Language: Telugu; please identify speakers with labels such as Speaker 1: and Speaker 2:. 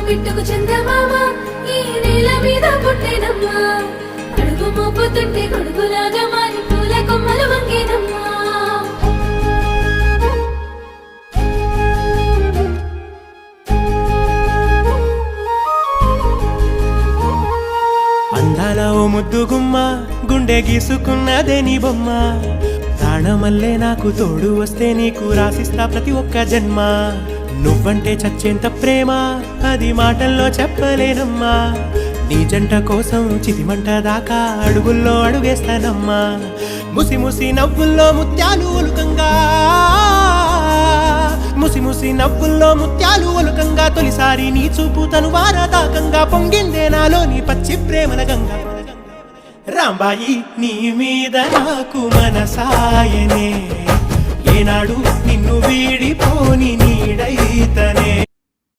Speaker 1: బిట్టుకు చందమామ ఈ నేల మీద పుట్టేనమ్మా అడుగు మోపుతుంటే కొడుకులాగా మారి పూల కొమ్మలు వంగేనమ్మా
Speaker 2: అందాల ఓ ముద్దు గుమ్మ గుండె గీసుకున్నదే నీ బొమ్మ ప్రాణమల్లే నాకు తోడు వస్తే నీకు రాసిస్తా ప్రతి ఒక్క జన్మ నువ్వంటే చచ్చేంత ప్రేమ అది మాటల్లో చెప్పలేనమ్మా నీ జంట కోసం చితిమంట దాకా అడుగుల్లో అడుగేస్తానమ్మా ముసి ముసి నవ్వుల్లో ముత్యాలు ఒలుకంగా ముసి ముసి నవ్వుల్లో ముత్యాలు ఒలుకంగా తొలిసారి నీ చూపు తను వారదాకంగా పొంగిందే నాలో నీ పచ్చి ప్రేమల గంగా రాంబాయి నీ మీద నాకు మనసాయనే ఏనాడు నిన్ను వీడిపోని నీడైతనే